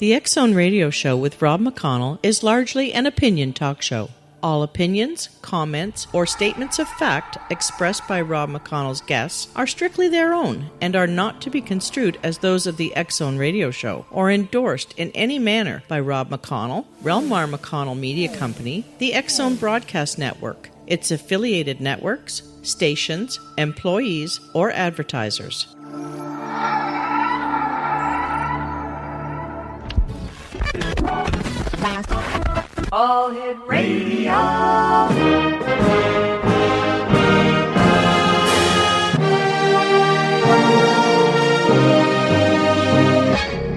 The X-Zone radio show with Rob McConnell is largely an opinion talk show. All opinions, comments, or statements of fact expressed by Rob McConnell's guests are strictly their own and are not to be construed as those of the X-Zone radio show or endorsed in any manner by Rob McConnell, Relmar McConnell Media Company, the X-Zone Broadcast Network, its affiliated networks, stations, employees, or advertisers. All Hit Radio.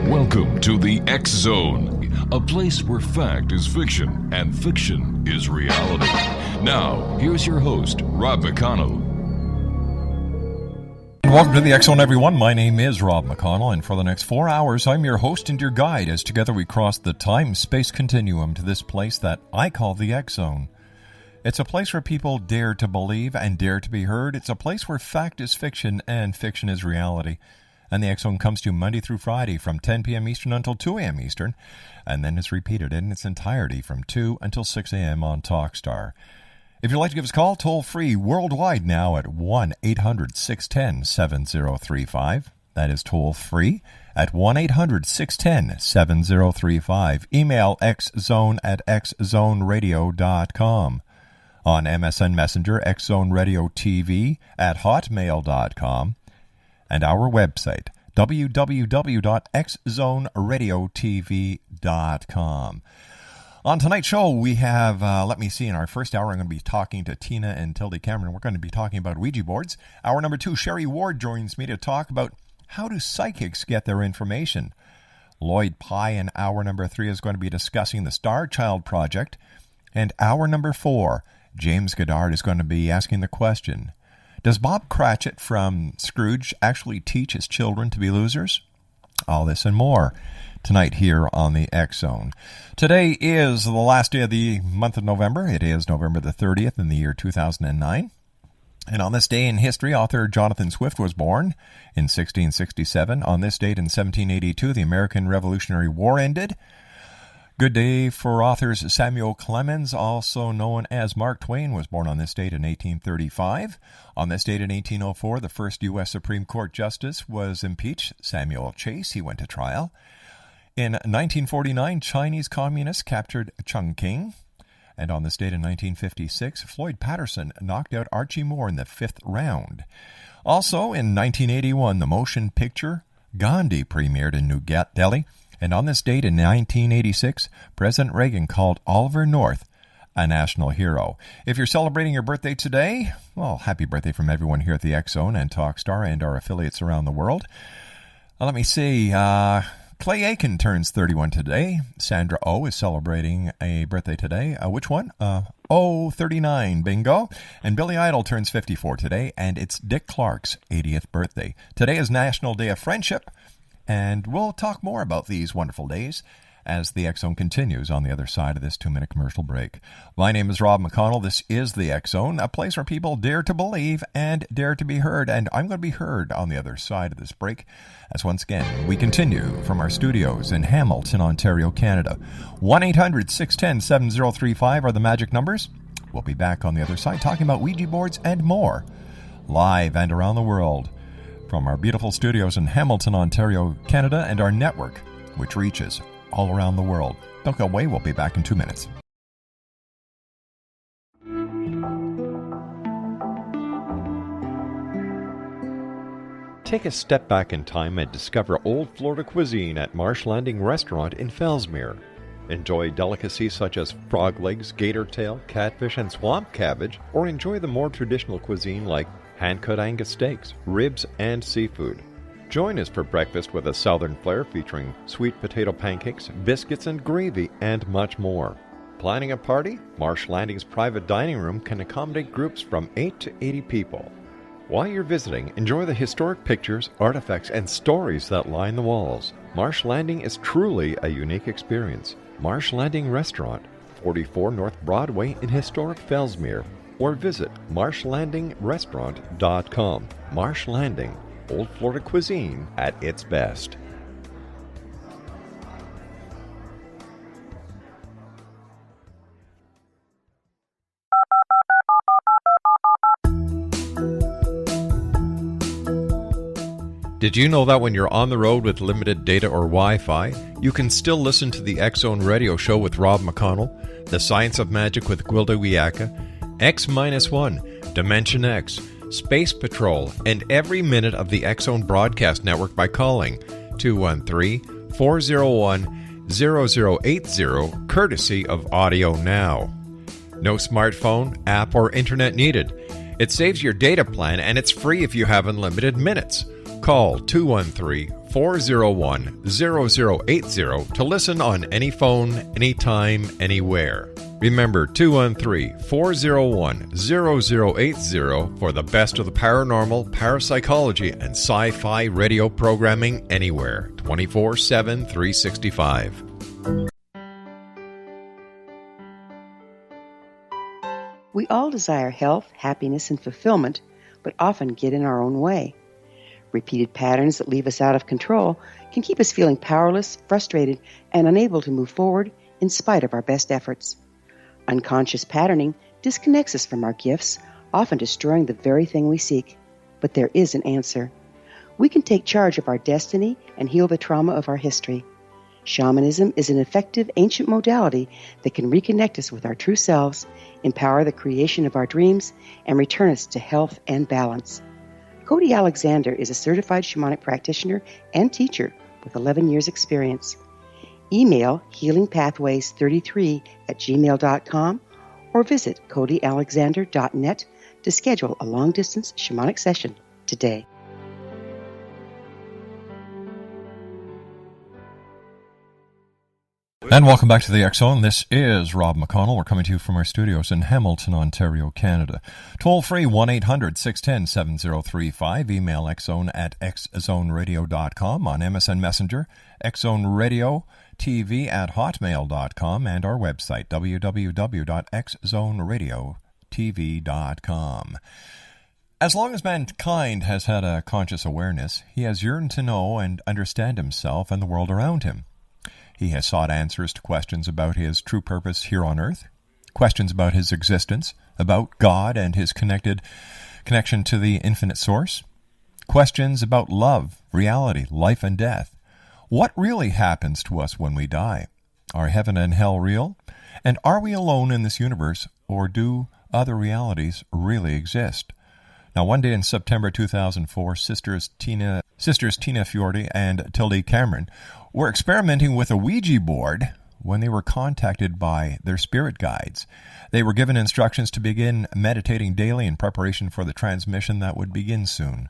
Welcome to the X-Zone, a place where fact is fiction and fiction is reality. Now, here's your host, Rob McConnell. Welcome to the X-Zone, everyone. My name is Rob McConnell, and for the next 4 hours, I'm your host and your guide as together we cross the time-space continuum to this place that I call the X-Zone. It's a place where people dare to believe and dare to be heard. It's a place where fact is fiction and fiction is reality. And the X-Zone comes to you Monday through Friday from 10 p.m. Eastern until 2 a.m. Eastern, and then it's repeated in its entirety from 2 until 6 a.m. on TalkStar. If you'd like to give us a call, toll-free worldwide now at 1-800-610-7035. That is toll-free at 1-800-610-7035. Email xzone@xzoneradio.com. On MSN Messenger, xzoneradiotv at hotmail.com. And our website, www.xzoneradiotv.com. On tonight's show, we have, in our first hour, I'm going to be talking to Tina and Tilde Cameron. We're going to be talking about Ouija boards. Hour number 2, Sherry Ward joins me to talk about how do psychics get their information. Lloyd Pye in hour number 3 is going to be discussing the Star Child Project. And hour number 4, James Goddard is going to be asking the question, does Bob Cratchit from Scrooge actually teach his children to be losers? All this and more tonight here on the X-Zone. Today is the last day of the month of November. It is November the 30th in the year 2009. And on this day in history, author Jonathan Swift was born in 1667. On this date in 1782, the American Revolutionary War ended. Good day for authors Samuel Clemens, also known as Mark Twain, was born on this date in 1835. On this date in 1804, the first U.S. Supreme Court Justice was impeached, Samuel Chase. He went to trial. In 1949, Chinese communists captured Chongqing. And on this date in 1956, Floyd Patterson knocked out Archie Moore in the 5th round. Also, in 1981, the motion picture Gandhi premiered in New Delhi. And on this date in 1986, President Reagan called Oliver North a national hero. If you're celebrating your birthday today, well, happy birthday from everyone here at the X-Zone and TalkStar and our affiliates around the world. Let me see. Clay Aiken turns 31 today. Sandra O is celebrating a birthday today. Which one? 39, bingo. And Billy Idol turns 54 today, and it's Dick Clark's 80th birthday. Today is National Day of Friendship, and we'll talk more about these wonderful days as the X-Zone continues on the other side of this 2-minute commercial break. My name is Rob McConnell. This is the X-Zone, a place where people dare to believe and dare to be heard. And I'm going to be heard on the other side of this break as once again we continue from our studios in Hamilton, Ontario, Canada. 1-800-610-7035 are the magic numbers. We'll be back on the other side talking about Ouija boards and more, live and around the world, from our beautiful studios in Hamilton, Ontario, Canada, and our network, which reaches all around the world. Don't go away. We'll be back in 2 minutes. Take a step back in time and discover old Florida cuisine at Marsh Landing Restaurant in Fellsmere. Enjoy delicacies such as frog legs, gator tail, catfish, and swamp cabbage, or enjoy the more traditional cuisine like hand-cut Angus steaks, ribs, and seafood. Join us for breakfast with a southern flair featuring sweet potato pancakes, biscuits and gravy, and much more. Planning a party? Marsh Landing's private dining room can accommodate groups from 8 to 80 people. While you're visiting, enjoy the historic pictures, artifacts, and stories that line the walls. Marsh Landing is truly a unique experience. Marsh Landing Restaurant, 44 North Broadway in historic Fellsmere, or visit marshlandingrestaurant.com. Marsh Landing, Old Florida cuisine at its best. Did you know that when you're on the road with limited data or Wi-Fi, you can still listen to the X-Zone Radio Show with Rob McConnell, The Science of Magic with Gwilda Wiyaka, X-1, Dimension X, Space Patrol, and every minute of the X-Zone broadcast network by calling 213-401-0080, courtesy of Audio Now. No smartphone, app, or internet needed. It saves your data plan, and it's free if you have unlimited minutes. Call 213-401-0080 to listen on any phone, anytime, anywhere. Remember, 213-401-0080 for the best of the paranormal, parapsychology, and sci-fi radio programming anywhere, 24/7, 365. We all desire health, happiness, and fulfillment, but often get in our own way. Repeated patterns that leave us out of control can keep us feeling powerless, frustrated, and unable to move forward in spite of our best efforts. Unconscious patterning disconnects us from our gifts, often destroying the very thing we seek. But there is an answer. We can take charge of our destiny and heal the trauma of our history. Shamanism is an effective ancient modality that can reconnect us with our true selves, empower the creation of our dreams, and return us to health and balance. Cody Alexander is a certified shamanic practitioner and teacher with 11 years' experience. Email healingpathways33@gmail.com or visit codyalexander.net to schedule a long-distance shamanic session today. And welcome back to the X-Zone. This is Rob McConnell. We're coming to you from our studios in Hamilton, Ontario, Canada. Toll free 1-800-610-7035. Email xzone@xzoneradio.com. On MSN Messenger, xzoneradiotv@hotmail.com, and our website, www.xzoneradiotv.com. As long as mankind has had a conscious awareness, he has yearned to know and understand himself and the world around him. He has sought answers to questions about his true purpose here on earth, questions about his existence, about God and his connection to the infinite source, questions about love, reality, life and death. What really happens to us when we die? Are heaven and hell real? And are we alone in this universe, or do other realities really exist? Now, one day in September 2004, Sisters Tina Firoda and Tilde Cameron were experimenting with a Ouija board when they were contacted by their spirit guides. They were given instructions to begin meditating daily in preparation for the transmission that would begin soon.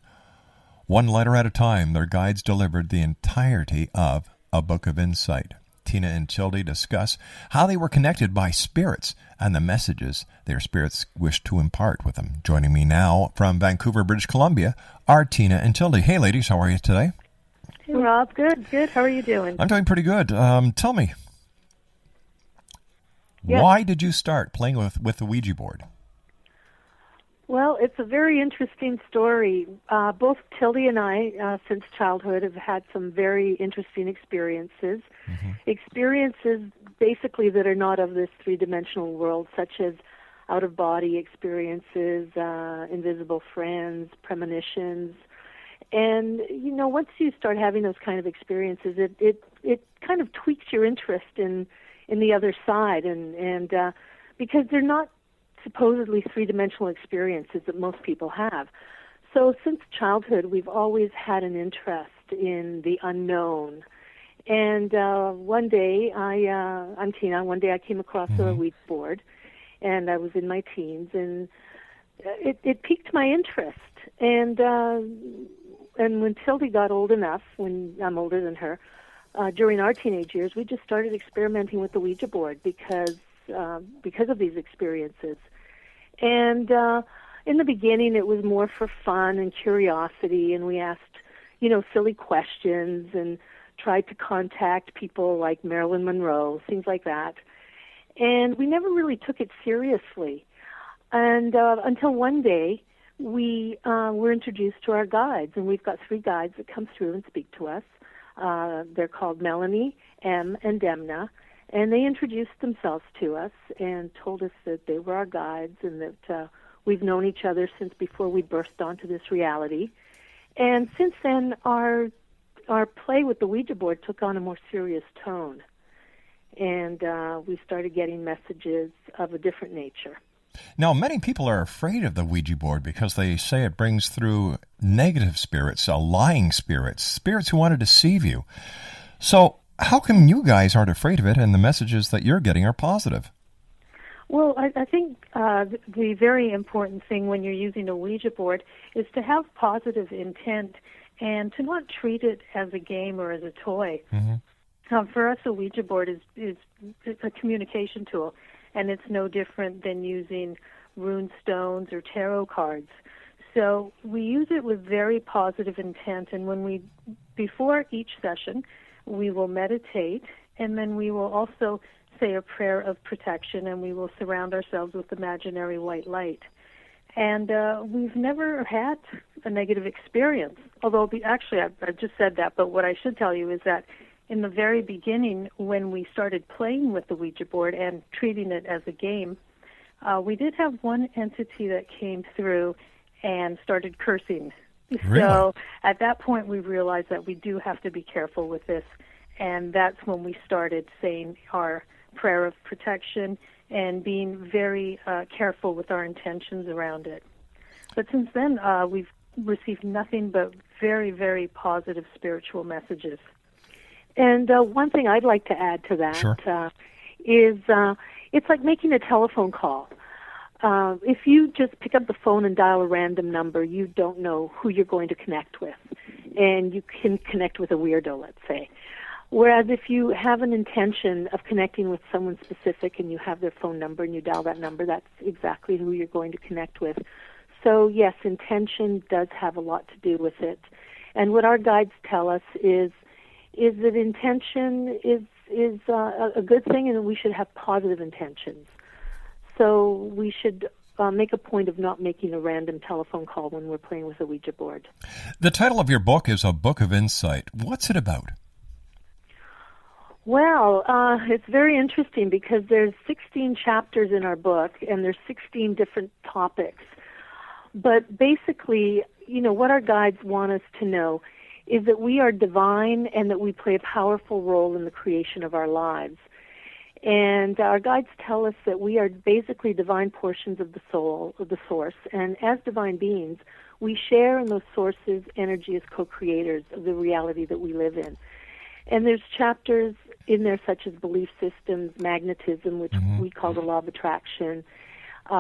One letter at a time, their guides delivered the entirety of A Book of Insight. Tina and Tilde discuss how they were connected by spirits and the messages their spirits wished to impart with them. Joining me now from Vancouver, British Columbia, are Tina and Tilde. Hey, ladies, how are you today? Hey, Rob. Good. How are you doing? I'm doing pretty good. Tell me, why did you start playing with the Ouija board? Well, it's a very interesting story. Both Tilde and I, since childhood, have had some very interesting experiences. Mm-hmm. Experiences, basically, that are not of this three-dimensional world, such as out-of-body experiences, invisible friends, premonitions. And, you know, once you start having those kind of experiences, it kind of tweaks your interest in the other side, and because they're not supposedly three-dimensional experiences that most people have. So since childhood, we've always had an interest in the unknown. And one day, I'm Tina, one day I came across a Ouija board, and I was in my teens, and it piqued my interest. And when Tilde got old enough, when I'm older than her, during our teenage years, we just started experimenting with the Ouija board because of these experiences. And in the beginning, it was more for fun and curiosity, and we asked, silly questions and tried to contact people like Marilyn Monroe, things like that. And we never really took it seriously. And until one day, we were introduced to our guides, and we've got 3 guides that come through and speak to us. They're called Melanie, M, and Demna, and they introduced themselves to us and told us that they were our guides and that we've known each other since before we burst onto this reality. And since then, our play with the Ouija board took on a more serious tone, and we started getting messages of a different nature. Now, many people are afraid of the Ouija board because they say it brings through negative spirits, lying spirits, spirits who want to deceive you. So how come you guys aren't afraid of it and the messages that you're getting are positive? Well, I think the very important thing when you're using a Ouija board is to have positive intent and to not treat it as a game or as a toy. Mm-hmm. For us, a Ouija board is a communication tool, and it's no different than using rune stones or tarot cards. So we use it with very positive intent, and before each session, we will meditate, and then we will also say a prayer of protection, and we will surround ourselves with imaginary white light. And we've never had a negative experience, although actually I just said that, but what I should tell you is that in the very beginning, when we started playing with the Ouija board and treating it as a game, we did have one entity that came through and started cursing. Really? So at that point, we realized that we do have to be careful with this, and that's when we started saying our prayer of protection and being very careful with our intentions around it. But since then, we've received nothing but very, very positive spiritual messages. And one thing I'd like to add to that Sure. is it's like making a telephone call. If you just pick up the phone and dial a random number, you don't know who you're going to connect with. And you can connect with a weirdo, let's say. Whereas if you have an intention of connecting with someone specific and you have their phone number and you dial that number, that's exactly who you're going to connect with. So yes, intention does have a lot to do with it. And what our guides tell us is that intention is a good thing, and we should have positive intentions. So we should make a point of not making a random telephone call when we're playing with a Ouija board. The title of your book is A Book of Insight. What's it about? Well, it's very interesting because there's 16 chapters in our book, and there's 16 different topics. But basically, what our guides want us to know is that we are divine and that we play a powerful role in the creation of our lives. And our guides tell us that we are basically divine portions of the soul, of the source, and as divine beings, we share in those sources' energy as co-creators of the reality that we live in. And there's chapters in there such as belief systems, magnetism, which we call the law of attraction,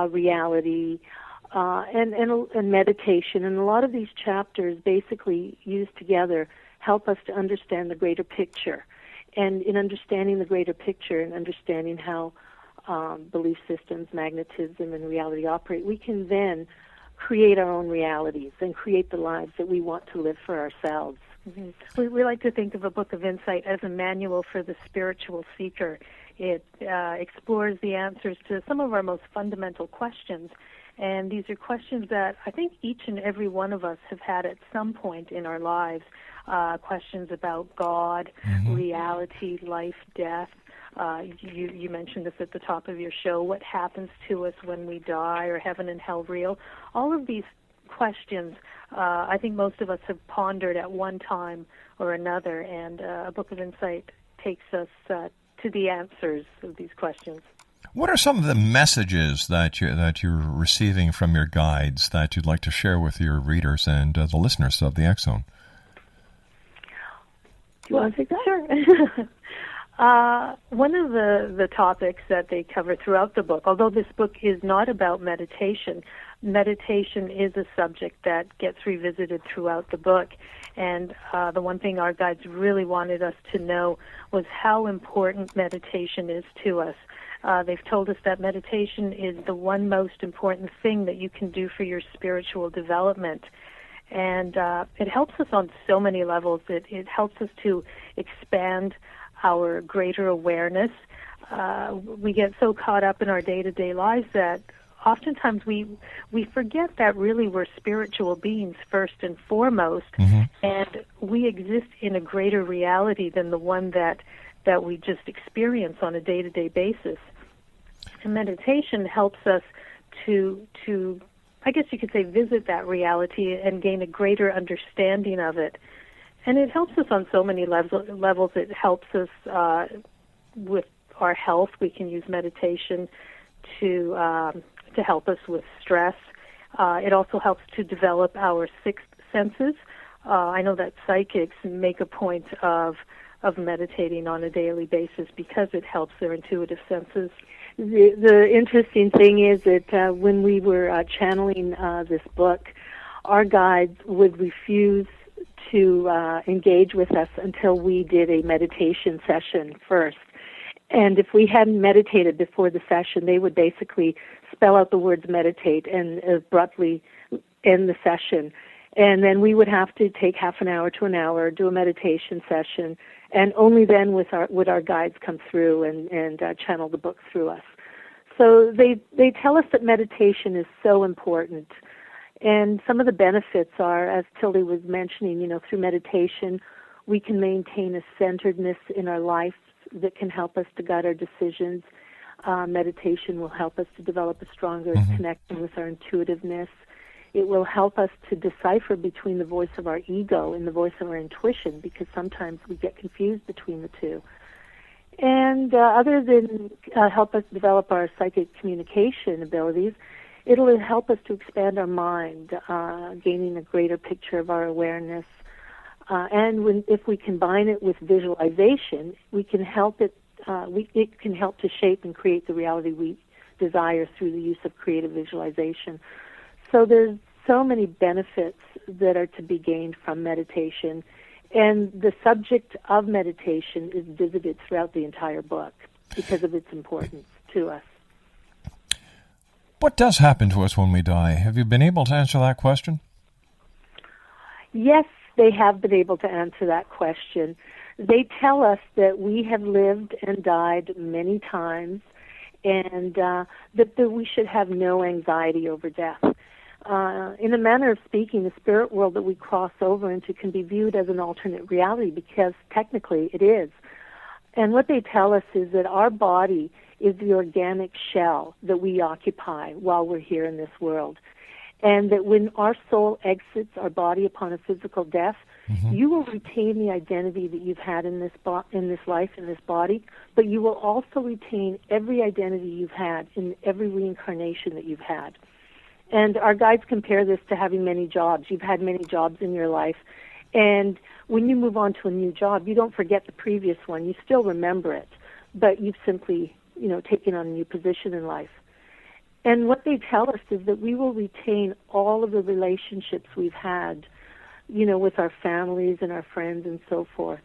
reality, and meditation. And a lot of these chapters basically used together help us to understand the greater picture. And in understanding the greater picture and understanding how belief systems, magnetism, and reality operate, we can then create our own realities and create the lives that we want to live for ourselves. Mm-hmm. We like to think of a Book of Insight as a manual for the spiritual seeker. It explores the answers to some of our most fundamental questions. And these are questions that I think each and every one of us have had at some point in our lives. Questions about God, reality, life, death. You mentioned this at the top of your show. What happens to us when we die? Are heaven and hell real? All of these questions, I think most of us have pondered at one time or another, and A Book of Insight takes us to the answers of these questions. What are some of the messages that you're receiving from your guides that you'd like to share with your readers and the listeners of the X-Zone? Do you want to take that? Sure. One of the topics that they cover throughout the book, although this book is not about meditation, meditation is a subject that gets revisited throughout the book. And the one thing our guides really wanted us to know was how important meditation is to us. They've told us that meditation is the one most important thing that you can do for your spiritual development. And it helps us on so many levels. It helps us to expand our greater awareness. We get so caught up in our day-to-day lives that oftentimes we forget that really we're spiritual beings first and foremost, and we exist in a greater reality than the one that we just experience on a day-to-day basis. And meditation helps us to I guess you could say, visit that reality and gain a greater understanding of it. And it helps us on so many levels. It helps us with our health. We can use meditation to help us with stress. It also helps to develop our sixth senses. I know that psychics make a point of meditating on a daily basis because it helps their intuitive senses. The interesting thing is that when we were channeling this book, our guides would refuse to engage with us until we did a meditation session first. And if we hadn't meditated before the session, they would basically spell out the words meditate and abruptly end the session. And then we would have to take half an hour to an hour, do a meditation session, and only then would our guides come through and channel the book through us. So they tell us that meditation is so important. And some of the benefits are, as Tilde was mentioning, through meditation, we can maintain a centeredness in our life that can help us to guide our decisions. Meditation will help us to develop a stronger connection with our intuitiveness. It will help us to decipher between the voice of our ego and the voice of our intuition, because sometimes we get confused between the two. And other than help us develop our psychic communication abilities, it'll help us to expand our mind, gaining a greater picture of our awareness. And if we combine it with visualization, we can help it. It can help to shape and create the reality we desire through the use of creative visualization. So there's so many benefits that are to be gained from meditation, and the subject of meditation is visited throughout the entire book because of its importance to us. What does happen to us when we die? Have you been able to answer that question? Yes, they have been able to answer that question. They tell us that we have lived and died many times, and that we should have no anxiety over death. In a manner of speaking, the spirit world that we cross over into can be viewed as an alternate reality, because technically it is. And what they tell us is that our body is the organic shell that we occupy while we're here in this world. And that when our soul exits our body upon a physical death, you will retain the identity that you've had in this life, in this body, but you will also retain every identity you've had in every reincarnation that you've had. And our guides compare this to having many jobs. You've had many jobs in your life, and when you move on to a new job, you don't forget the previous one. You still remember it, but you've simply, taken on a new position in life. And what they tell us is that we will retain all of the relationships we've had, with our families and our friends and so forth.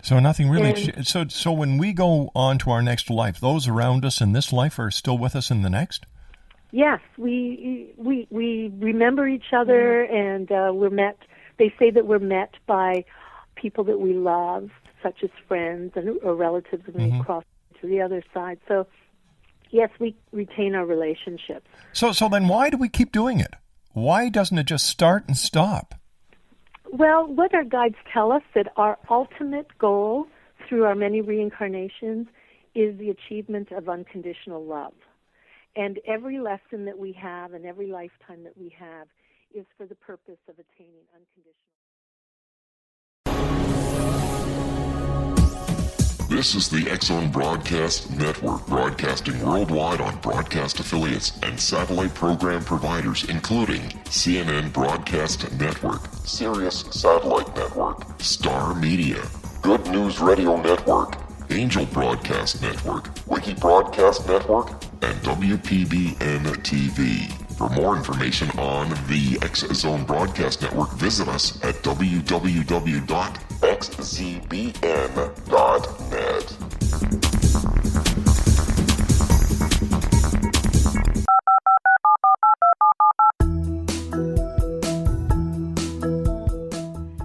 So nothing really. So when we go on to our next life, those around us in this life are still with us in the next? Yes, we remember each other, and we're met. They say that we're met by people that we love, such as friends or relatives, when we cross to the other side. So, yes, we retain our relationships. So then why do we keep doing it? Why doesn't it just start and stop? Well, what our guides tell us, that our ultimate goal through our many reincarnations is the achievement of unconditional love. And every lesson that we have and every lifetime that we have is for the purpose of attaining unconditional. This is the X-Zone Broadcast Network, broadcasting worldwide on broadcast affiliates and satellite program providers, including CNN Broadcast Network, Sirius Satellite Network, Star Media, Good News Radio Network, Angel Broadcast Network, Wiki Broadcast Network, and WPBN TV. For more information on the X-Zone Broadcast Network, visit us at www.xzbn.net.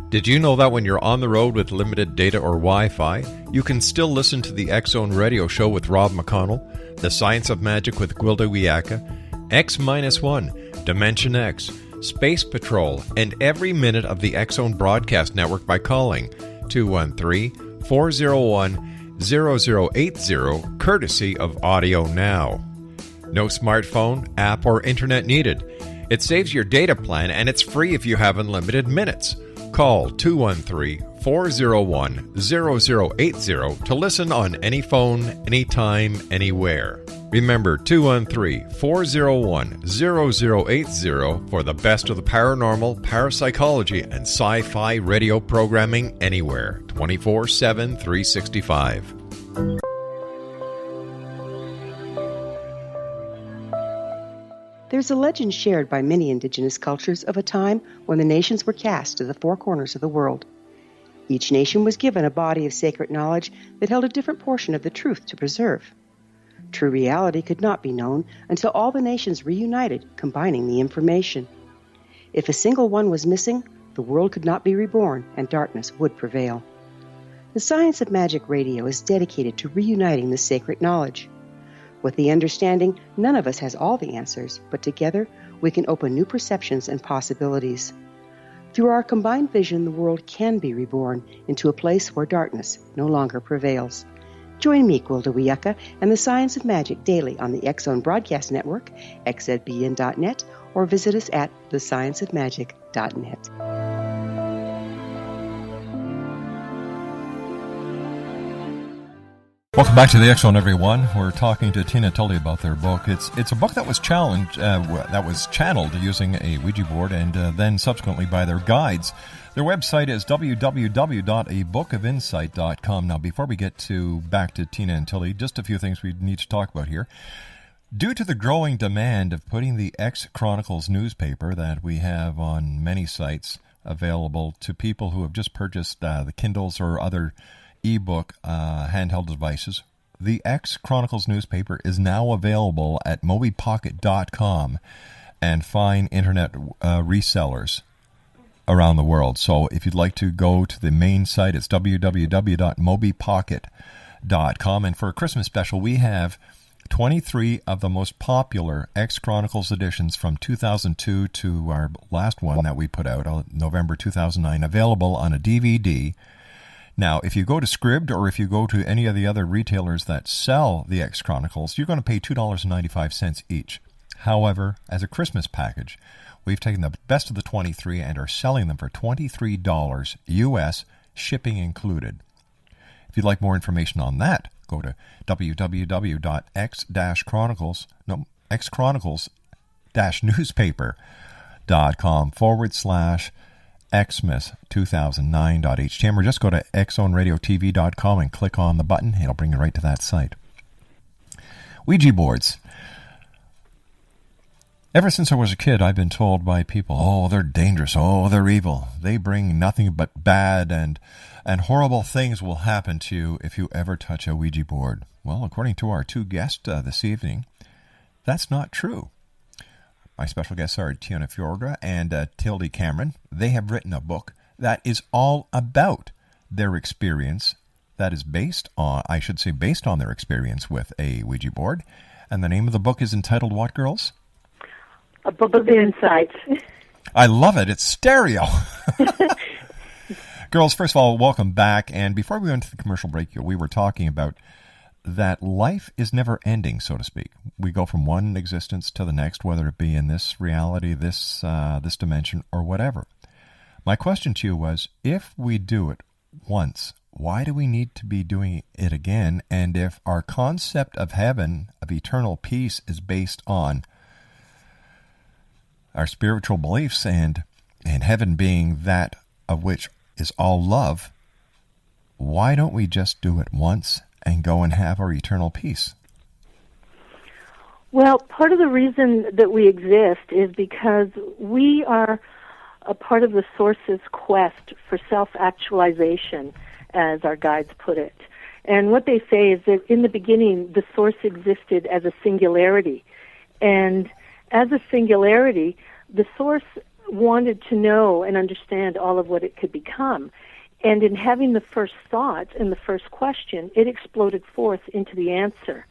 Did you know that when you're on the road with limited data or Wi-Fi, you can still listen to the X-Zone Radio Show with Rob McConnell, The Science of Magic with Gwilda Wiyaka, X-1, Dimension X, Space Patrol, and every minute of the X-Zone Broadcast Network by calling 213-401-0080, courtesy of Audio Now. No smartphone, app, or internet needed. It saves your data plan, and it's free if you have unlimited minutes. Call 213-401-0080 to listen on any phone, anytime, anywhere. Remember 213-401-0080 for the best of the paranormal, parapsychology, and sci-fi radio programming anywhere, 24/7, 365. There's a legend shared by many indigenous cultures of a time when the nations were cast to the four corners of the world. Each nation was given a body of sacred knowledge that held a different portion of the truth to preserve. True reality could not be known until all the nations reunited, combining the information. If a single one was missing, the world could not be reborn and darkness would prevail. The Science of Magic Radio is dedicated to reuniting the sacred knowledge. With the understanding, none of us has all the answers, but together we can open new perceptions and possibilities. Through our combined vision, the world can be reborn into a place where darkness no longer prevails. Join me, Gwilda Wiyaka, and the Science of Magic daily on the X-Zone Broadcast Network, xzbn.net, or visit us at thescienceofmagic.net. Welcome back to the X-Zone, everyone. We're talking to Tina and Tilde about their book. It's a book that was challenged, that was channeled using a Ouija board, and then subsequently by their guides. Their website is www.abookofinsight.com. Now, before we get back to Tina and Tilde, just a few things we need to talk about here. Due to the growing demand of putting the X Chronicles newspaper that we have on many sites available to people who have just purchased the Kindles or other ebook handheld devices, the X Chronicles newspaper is now available at mobipocket.com and fine internet resellers around the world. So if you'd like to go to the main site, it's www.mobipocket.com. And for a Christmas special, we have 23 of the most popular X Chronicles editions from 2002 to our last one that we put out, November 2009, available on a DVD. Now, if you go to Scribd or if you go to any of the other retailers that sell the X Chronicles, you're going to pay $2.95 each. However, as a Christmas package, we've taken the best of the 23 and are selling them for $23 US, shipping included. If you'd like more information on that, go to xchronicles-newspaper.com/Xmas 2009.htm, or just go to xzoneradiotv.com and click on the button. It'll bring you right to that site. Ouija boards. Ever since I was a kid, I've been told by people, oh, they're dangerous, oh, they're evil. They bring nothing but bad and horrible things will happen to you if you ever touch a Ouija board. Well, according to our two guests this evening, that's not true. My special guests are Firoda and Tilde Cameron. They have written a book that is all about their experience, that is based on their experience with a Ouija board. And the name of the book is entitled what, girls? A Book of Insight. I love it. It's stereo. Girls, first of all, welcome back. And before we went to the commercial break, we were talking about that life is never ending, so to speak. We go from one existence to the next, whether it be in this reality, this dimension, or whatever. My question to you was, if we do it once, why do we need to be doing it again? And if our concept of heaven, of eternal peace, is based on our spiritual beliefs and heaven being that of which is all love, why don't we just do it once and go and have our eternal peace? Well, part of the reason that we exist is because we are a part of the Source's quest for self-actualization, as our guides put it. And what they say is that in the beginning, the Source existed as a singularity. And as a singularity, the Source wanted to know and understand all of what it could become. And in having the first thought and the first question, it exploded forth into the answer.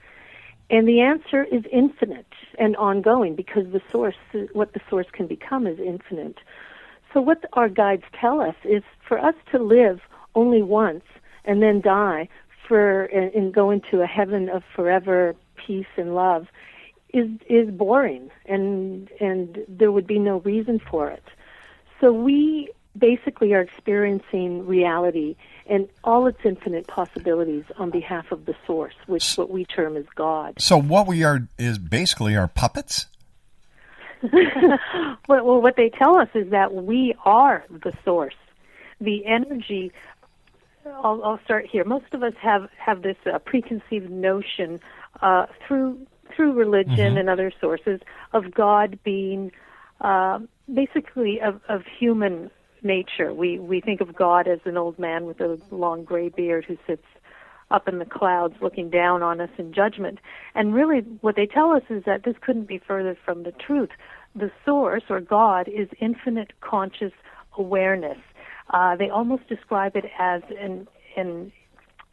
And the answer is infinite and ongoing because what the Source can become is infinite. So what our guides tell us is for us to live only once and then die and go into a heaven of forever peace and love is boring, and there would be no reason for it. So we basically are experiencing reality and all its infinite possibilities on behalf of the source, which what we term as God. So what we are is basically our puppets? Well, what they tell us is that we are the source. The energy, I'll start here. Most of us have this preconceived notion through religion and other sources of God being basically of human nature. We think of God as an old man with a long gray beard who sits up in the clouds looking down on us in judgment. And really what they tell us is that this couldn't be further from the truth. The source, or God, is infinite conscious awareness. They almost describe it as an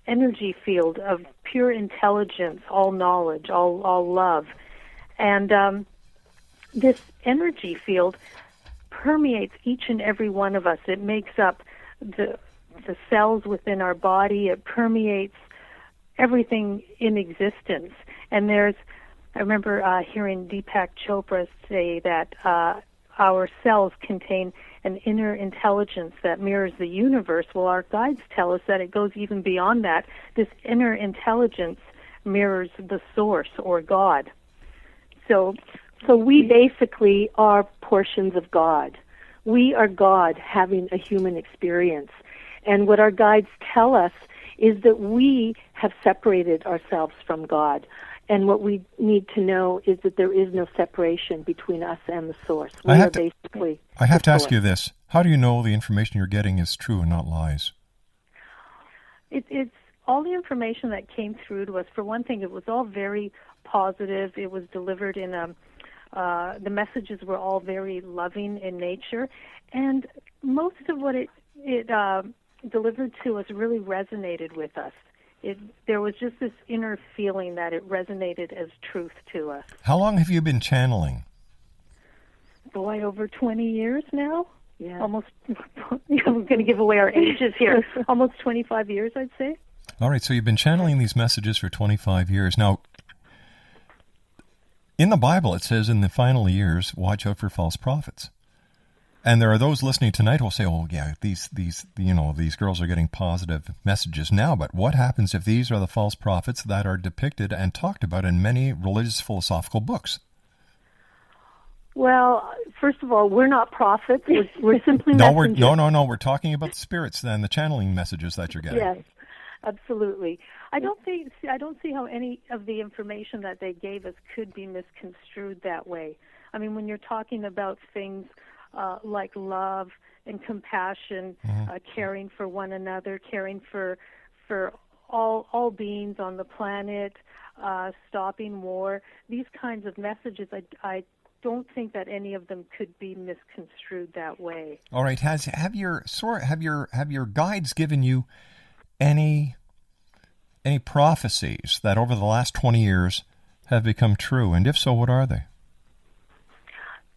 energy field of pure intelligence, all knowledge, all love. And this energy field permeates each and every one of us. It makes up the cells within our body. It permeates everything in existence. And I remember hearing Deepak Chopra say that our cells contain an inner intelligence that mirrors the universe. Well, our guides tell us that it goes even beyond that. This inner intelligence mirrors the source, or God. So we basically are portions of God. We are God having a human experience. And what our guides tell us is that we have separated ourselves from God. And what we need to know is that there is no separation between us and the source. I have to ask you this. How do you know the information you're getting is true and not lies? It's all the information that came through to us. For one thing, it was all very positive. It was delivered in the messages were all very loving in nature. And most of what it delivered to us really resonated with us. There was just this inner feeling that it resonated as truth to us. How long have you been channeling? Boy, over 20 years now. Yeah. Almost, we're going to give away our ages here. Almost 25 years, I'd say. All right, so you've been channeling these messages for 25 years. Now, in the Bible, it says in the final years, watch out for false prophets. And there are those listening tonight who will say, "Oh, yeah, these girls are getting positive messages now." But what happens if these are the false prophets that are depicted and talked about in many religious philosophical books? Well, first of all, we're not prophets. We're simply messengers. No. We're talking about the spirits and the channeling messages that you're getting. Yes, absolutely. I don't see how any of the information that they gave us could be misconstrued that way. I mean, when you're talking about things like love and compassion, caring for one another, caring for all beings on the planet, stopping war, these kinds of messages, I don't think that any of them could be misconstrued that way. All right, have your guides given you any prophecies that over the last 20 years have become true, and if so, what are they?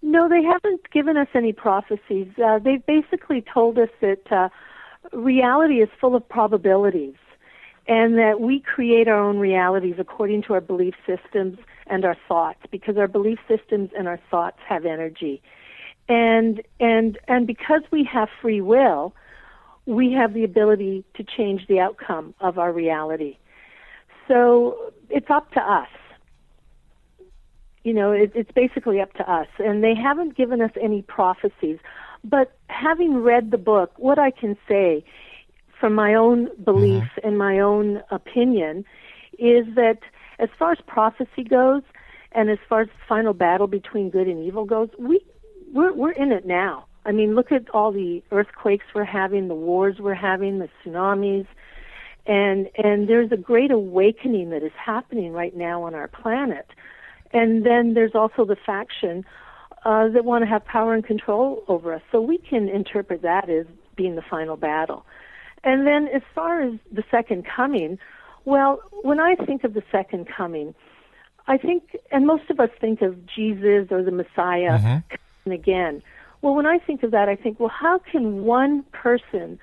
No, they haven't given us any prophecies. They've basically told us that reality is full of probabilities, and that we create our own realities according to our belief systems and our thoughts, because our belief systems and our thoughts have energy. And because we have free will, we have the ability to change the outcome of our reality. So it's up to us. You know, it's basically up to us. And they haven't given us any prophecies. But having read the book, what I can say from my own belief and my own opinion is that as far as prophecy goes, and as far as the final battle between good and evil goes, we're in it now. I mean, look at all the earthquakes we're having, the wars we're having, the tsunamis, and there's a great awakening that is happening right now on our planet. And then there's also the faction that want to have power and control over us. So we can interpret that as being the final battle. And then as far as the second coming, well, when I think of the second coming, I think, and most of us think of Jesus or the Messiah coming again. Well, when I think of that, I think, well, how can one person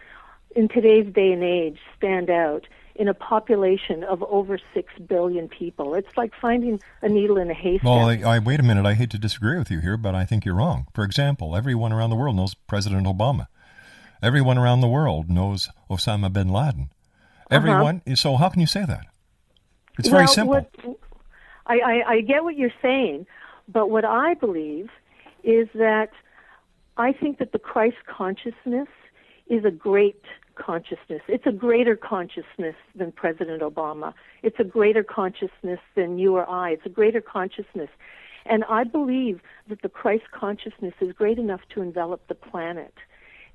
in today's day and age stand out in a population of over 6 billion people. It's like finding a needle in a haystack. Well, wait a minute. I hate to disagree with you here, but I think you're wrong. For example, everyone around the world knows President Obama. Everyone around the world knows Osama bin Laden. Everyone. So how can you say that? It's very simple. I get what you're saying, but what I believe is that I think that the Christ consciousness is a great consciousness. It's a greater consciousness than President Obama. It's a greater consciousness than you or I. It's a greater consciousness. And I believe that the Christ consciousness is great enough to envelop the planet.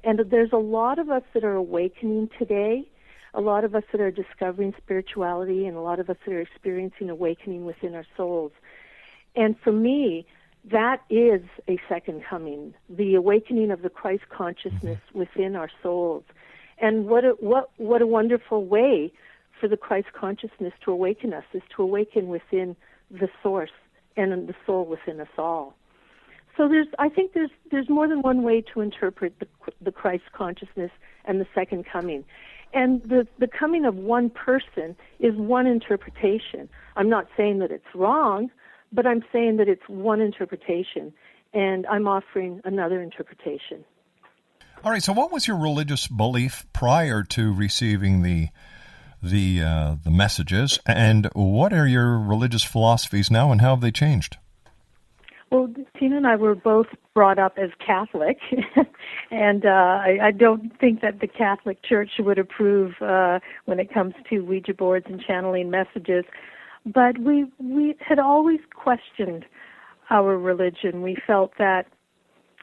And there's a lot of us that are awakening today, a lot of us that are discovering spirituality, and a lot of us that are experiencing awakening within our souls. And for me, that is a second coming, the awakening of the Christ consciousness within our souls. And what a wonderful way for the Christ consciousness to awaken us, is to awaken within the source and the soul within us all. So I think there's more than one way to interpret the Christ consciousness and the second coming. And the coming of one person is one interpretation. I'm not saying that it's wrong, but I'm saying that it's one interpretation, and I'm offering another interpretation. All right, so what was your religious belief prior to receiving the messages, and what are your religious philosophies now, and how have they changed? Well, Tina and I were both brought up as Catholic, and I don't think that the Catholic Church would approve when it comes to Ouija boards and channeling messages. But we had always questioned our religion. We felt that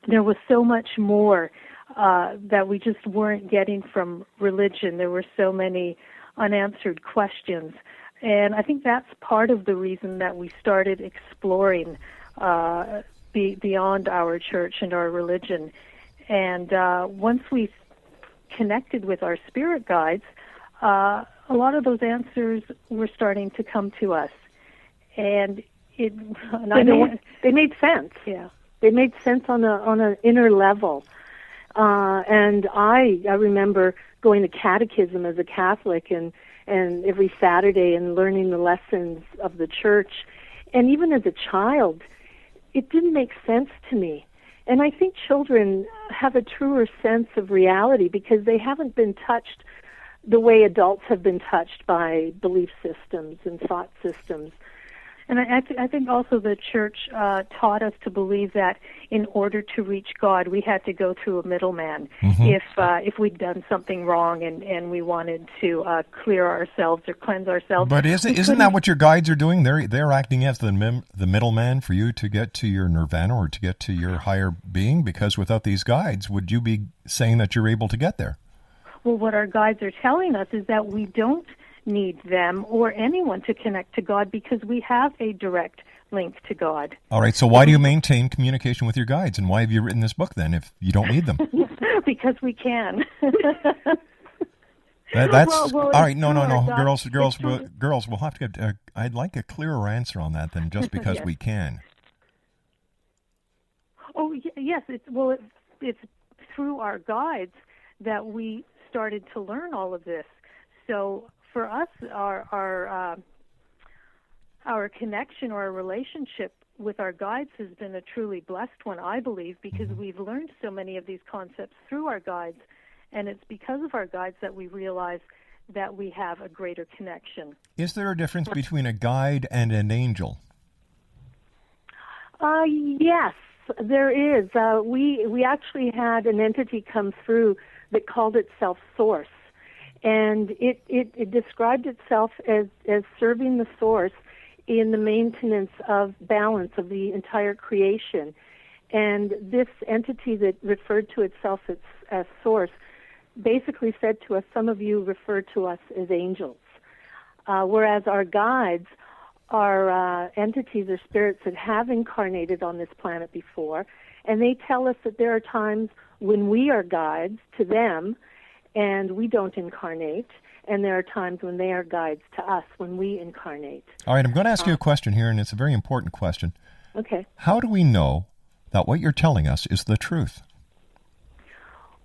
there was so much more that we just weren't getting from religion. There were so many unanswered questions. And I think that's part of the reason that we started exploring beyond our church and our religion. And once we connected with our spirit guides, a lot of those answers were starting to come to us. And they made sense. Yeah. They made sense on an inner level. And I remember going to catechism as a Catholic and every Saturday and learning the lessons of the church. And even as a child, it didn't make sense to me. And I think children have a truer sense of reality because they haven't been touched the way adults have been touched by belief systems and thought systems. And I think also the church taught us to believe that in order to reach God, we had to go through a middleman. If we'd done something wrong and we wanted to clear ourselves or cleanse ourselves. But isn't that what your guides are doing? They're acting as the middleman for you to get to your nirvana or to get to your higher being? Because without these guides, would you be saying that you're able to get there? Well, what our guides are telling us is that we don't need them or anyone to connect to God because we have a direct link to God. All right, so why do you maintain communication with your guides, and why have you written this book then if you don't need them? Because we can. That's all right. No. Girls, we'll have to get. I'd like a clearer answer on that than just because Yes. we can. Oh yes, it's through our guides that we started to learn all of this. So for us, our connection or our relationship with our guides has been a truly blessed one, I believe, because we've learned so many of these concepts through our guides, and it's because of our guides that we realize that we have a greater connection. Is there a difference between a guide and an angel? Yes, there is. We actually had an entity come through that called itself Source. And it described itself as serving the source in the maintenance of balance of the entire creation. And this entity that referred to itself as source basically said to us, some of you refer to us as angels. Whereas our guides are entities or spirits that have incarnated on this planet before. And they tell us that there are times when we are guides to them and we don't incarnate, and there are times when they are guides to us when we incarnate. All right, I'm going to ask you a question here, and it's a very important question. Okay. How do we know that what you're telling us is the truth?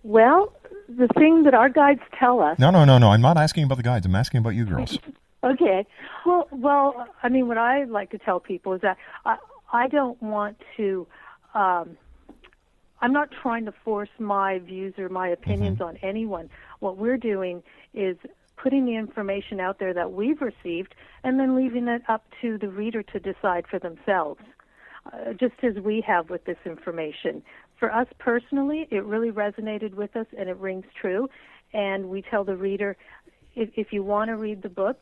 Well, the thing that our guides tell us. No. I'm not asking about the guides. I'm asking about you girls. Okay. Well, I mean, what I like to tell people is that I don't want to. I'm not trying to force my views or my opinions on anyone. What we're doing is putting the information out there that we've received and then leaving it up to the reader to decide for themselves, just as we have with this information. For us personally, it really resonated with us and it rings true. And we tell the reader, if you want to read the book,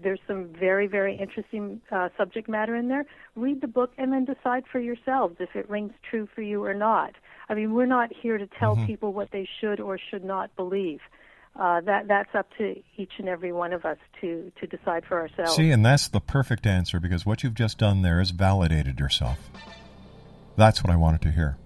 there's some very, very interesting subject matter in there. Read the book and then decide for yourselves if it rings true for you or not. I mean, we're not here to tell people what they should or should not believe. That's up to each and every one of us to decide for ourselves. See, and that's the perfect answer, because what you've just done there is validated yourself. That's what I wanted to hear.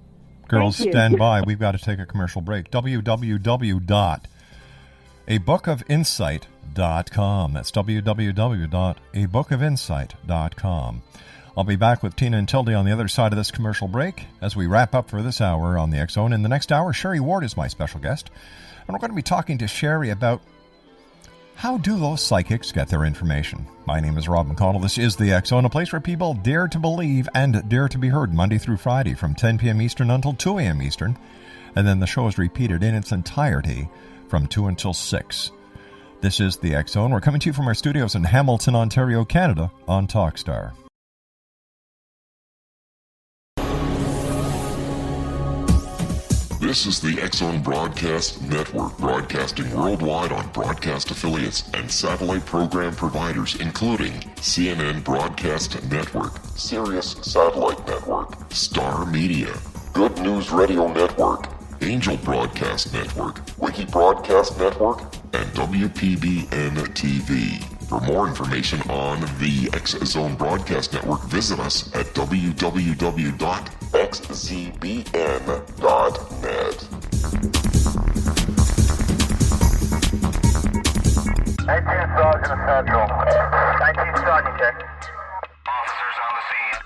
Girls, stand by. We've got to take a commercial break. www.abookofinsight.com. That's www.abookofinsight.com. I'll be back with Tina and Tilde on the other side of this commercial break as we wrap up for this hour on the X-Zone. In the next hour, Sherry Ward is my special guest, and we're going to be talking to Sherry about how do those psychics get their information. My name is Rob McConnell. This is the X-Zone, a place where people dare to believe and dare to be heard, Monday through Friday from 10 p.m. Eastern until 2 a.m. Eastern, and then the show is repeated in its entirety from 2 until 6. This is the X-Zone. We're coming to you from our studios in Hamilton, Ontario, Canada on TalkStar. This is the X-Zone Broadcast Network, broadcasting worldwide on broadcast affiliates and satellite program providers, including CNN Broadcast Network, Sirius Satellite Network, Star Media, Good News Radio Network, Angel Broadcast Network, Wiki Broadcast Network, and WPBN TV. For more information on the X-Zone Broadcast Network, visit us at www.xzbn.net. 19 Sergeant Central. 19 Sergeant, check. Officers on the scene.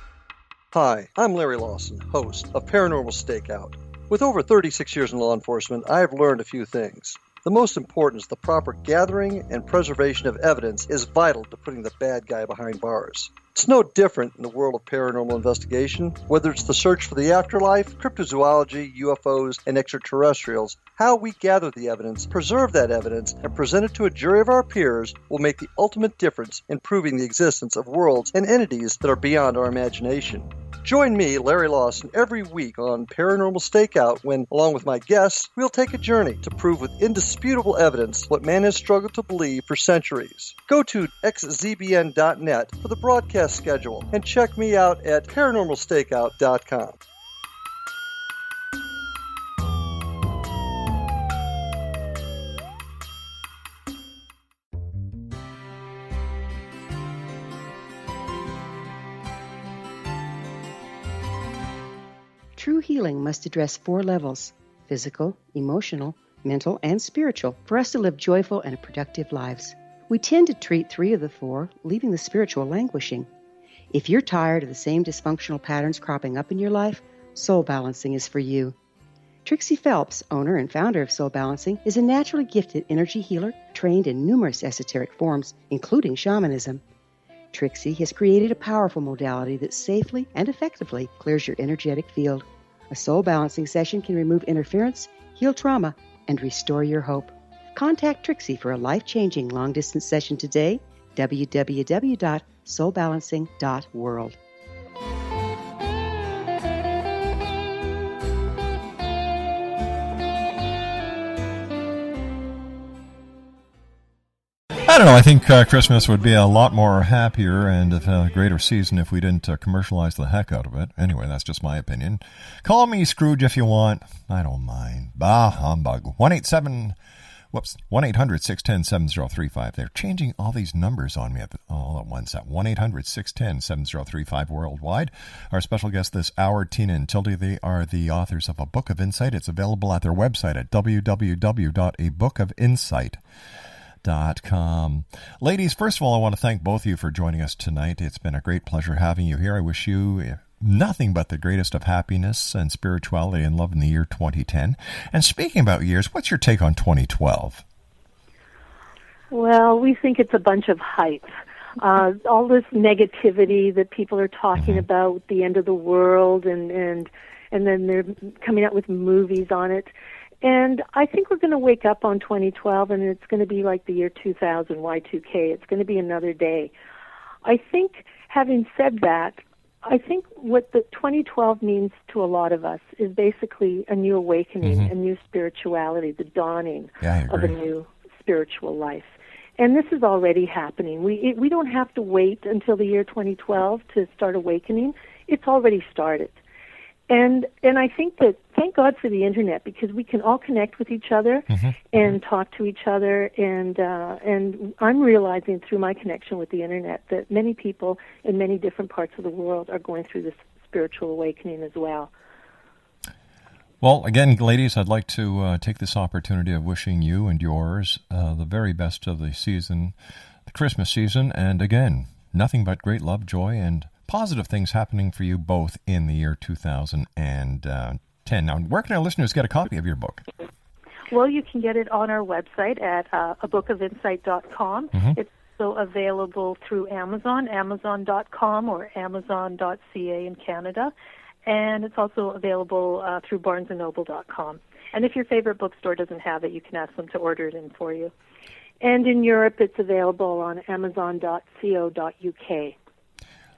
Hi, I'm Larry Lawson, host of Paranormal Stakeout. With over 36 years in law enforcement, I have learned a few things. The most important is the proper gathering and preservation of evidence is vital to putting the bad guy behind bars. It's no different in the world of paranormal investigation. Whether it's the search for the afterlife, cryptozoology, UFOs, and extraterrestrials, how we gather the evidence, preserve that evidence, and present it to a jury of our peers will make the ultimate difference in proving the existence of worlds and entities that are beyond our imagination. Join me, Larry Lawson, every week on Paranormal Stakeout when, along with my guests, we'll take a journey to prove with indisputable evidence what man has struggled to believe for centuries. Go to xzbn.net for the broadcast schedule and check me out at paranormalstakeout.com. True healing must address 4 levels: physical, emotional, mental, and spiritual, for us to live joyful and productive lives. We tend to treat 3 of the 4, leaving the spiritual languishing. If you're tired of the same dysfunctional patterns cropping up in your life, Soul Balancing is for you. Trixie Phelps, owner and founder of Soul Balancing, is a naturally gifted energy healer trained in numerous esoteric forms, including shamanism. Trixie has created a powerful modality that safely and effectively clears your energetic field. A soul balancing session can remove interference, heal trauma, and restore your hope. Contact Trixie for a life-changing long-distance session today. www.soulbalancing.world. I don't know. I think Christmas would be a lot more happier and a greater season if we didn't commercialize the heck out of it. Anyway, that's just my opinion. Call me Scrooge if you want. I don't mind. Bah, humbug. 1-800-610-7035. They're changing all these numbers on me all at once. At 1-800-610-7035 worldwide. Our special guest this hour, Tina and Tilde, they are the authors of A Book of Insight. It's available at their website at www.abookofinsight.com. Ladies, first of all, I want to thank both of you for joining us tonight. It's been a great pleasure having you here. I wish you nothing but the greatest of happiness and spirituality and love in the year 2010. And speaking about years, what's your take on 2012? Well, we think it's a bunch of hype. All this negativity that people are talking about, the end of the world, and then they're coming out with movies on it. And I think we're going to wake up on 2012, and it's going to be like the year 2000, Y2K. It's going to be another day. I think, having said that, I think what the 2012 means to a lot of us is basically a new awakening, a new spirituality, the dawning of a new spiritual life. And this is already happening. We don't have to wait until the year 2012 to start awakening. It's already started. And I think that, thank God for the internet, because we can all connect with each other and talk to each other. And I'm realizing through my connection with the internet that many people in many different parts of the world are going through this spiritual awakening as well. Well, again, ladies, I'd like to take this opportunity of wishing you and yours the very best of the season, the Christmas season, and again, nothing but great love, joy, and positive things happening for you both in the year 2010. Now, where can our listeners get a copy of your book? Well, you can get it on our website at abookofinsight.com. It's also available through Amazon, amazon.com or amazon.ca in Canada. And it's also available through barnesandnoble.com. And if your favorite bookstore doesn't have it, you can ask them to order it in for you. And in Europe, it's available on amazon.co.uk.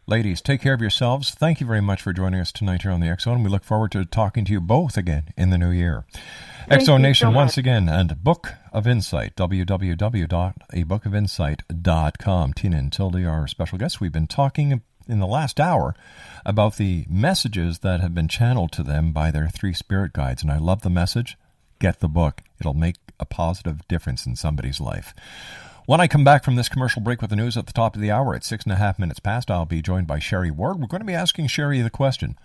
Ladies, take care of yourselves. Thank you very much for joining us tonight here on the X-Zone. We look forward to talking to you both again in the new year. X-Zone Nation, once again, and Book of Insight, www.abookofinsight.com. Tina and Tilde are our special guests. We've been talking in the last hour about the messages that have been channeled to them by their three spirit guides. And I love the message. Get the book. It'll make a positive difference in somebody's life. When I come back from this commercial break with the news at the top of the hour at 6.5 minutes past, I'll be joined by Sherry Ward. We're going to be asking Sherry the question,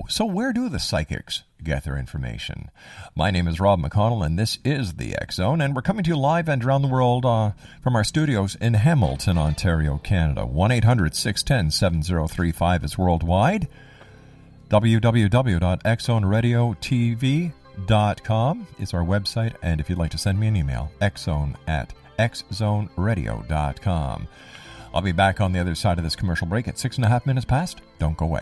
so where do the psychics get their information? My name is Rob McConnell, and this is the X-Zone, and we're coming to you live and around the world from our studios in Hamilton, Ontario, Canada. 1-800-610-7035 is worldwide. www.xzoneradiotv.com is our website, and if you'd like to send me an email, xzone@xzoneradio.com. I'll be back on the other side of this commercial break at 6.5 minutes past. Don't go away.